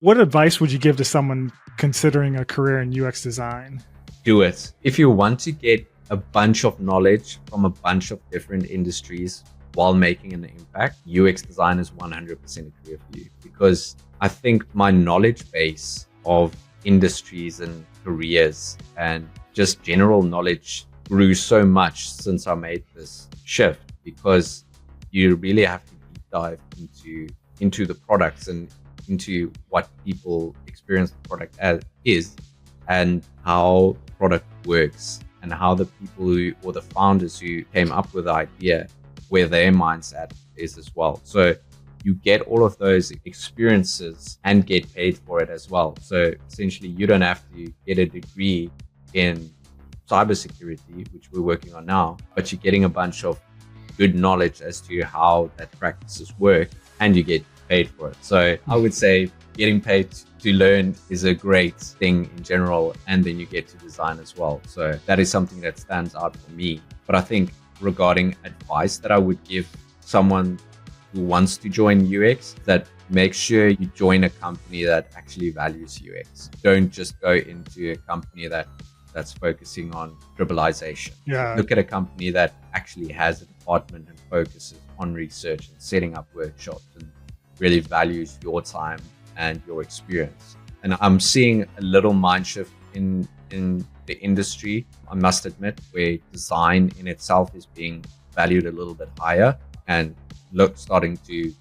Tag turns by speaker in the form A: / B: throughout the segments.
A: What advice would you give to someone considering a career in UX design?
B: Do it. If you want to get a bunch of knowledge from a bunch of different industries while making an impact, UX design is 100% a career for you, because I think my knowledge base of industries and careers and just general knowledge grew so much since I made this shift, because you really have to deep dive into the products and into what people experience the product as is, and how the product works, and how the people who, or the founders who came up with the idea, where their mindset is as well. So you get all of those experiences and get paid for it as well. So essentially, you don't have to get a degree in cybersecurity, which we're working on now, but you're getting a bunch of good knowledge as to how that practices work, and you get paid for it. So I would say getting paid to learn is a great thing in general, and then you get to design as well. So that is something that stands out for me. But I think regarding advice that I would give someone who wants to join UX, that make sure you join a company that actually values UX. Don't just go into a company that's focusing on trivialization.
A: Yeah.
B: Look at a company that actually has a department and focuses on research and setting up workshops and really values your time and your experience. And I'm seeing a little mind shift in the industry, I must admit, where design in itself is being valued a little bit higher, and starting to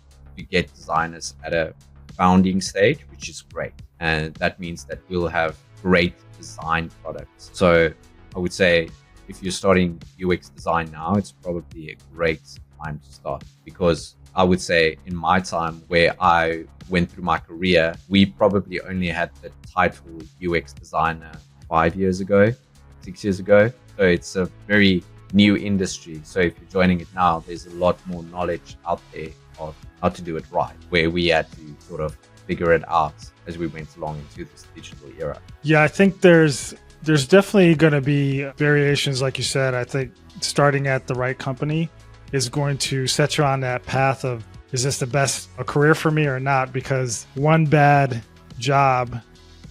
B: get designers at a founding stage, which is great. And that means that we'll have great design products. So I would say if you're starting UX design now, it's probably a great time to start, because I would say in my time where I went through my career, we probably only had the title UX designer 5 years ago, 6 years ago. So it's a very new industry. So if you're joining it now, there's a lot more knowledge out there of how to do it right, where we had to sort of figure it out as we went along into this digital era.
A: Yeah, I think there's definitely going to be variations, like you said. I think starting at the right company is going to set you on that path of, is this the best a career for me or not? Because one bad job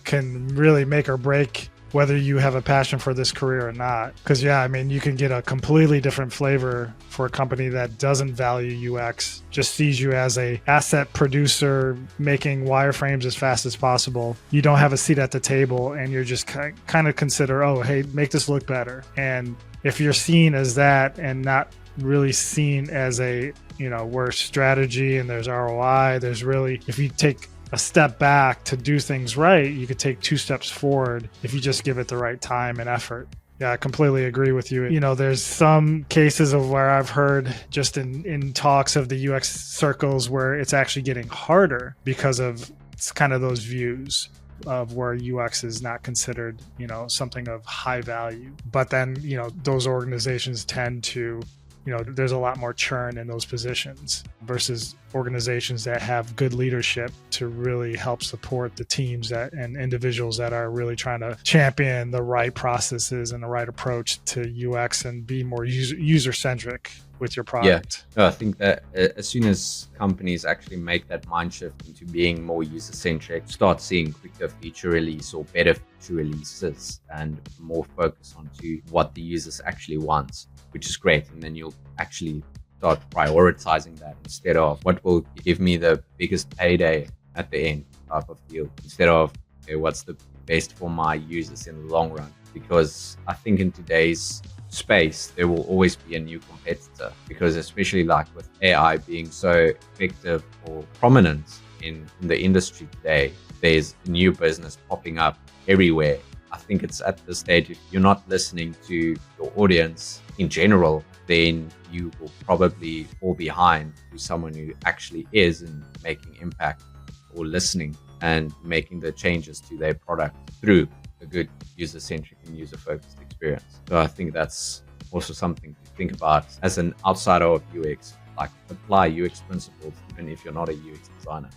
A: can really make or break whether you have a passion for this career or not. Because yeah, I mean, you can get a completely different flavor for a company that doesn't value UX, just sees you as a asset producer making wireframes as fast as possible. You don't have a seat at the table, and you're just kind of consider, oh, hey, make this look better. And if you're seen as that and not really seen as a, where strategy and there's ROI, there's really, if you take a step back to do things right, you could take 2 steps forward if you just give it the right time and effort. Yeah, I completely agree with you. There's some cases of where I've heard just in talks of the UX circles where it's actually getting harder because of it's kind of those views of where UX is not considered, something of high value. But then, those organizations tend to, there's a lot more churn in those positions versus organizations that have good leadership to really help support the teams and individuals that are really trying to champion the right processes and the right approach to UX and be more user-centric with your product.
B: Yeah, no, I think that as soon as companies actually make that mind shift into being more user-centric, start seeing quicker feature release or better feature releases and more focus onto what the users actually want, which is great. And then you'll actually start prioritizing that instead of what will give me the biggest payday at the end type of deal, instead of, okay, what's the best for my users in the long run? Because I think in today's space, there will always be a new competitor, because especially like with AI being so effective or prominent in the industry today, there's new business popping up everywhere. I think it's at the stage, if you're not listening to your audience in general, then you will probably fall behind to someone who actually is in making impact, or listening and making the changes to their product through a good user-centric and user-focused experience. So I think that's also something to think about as an outsider of UX, like apply UX principles even if you're not a UX designer.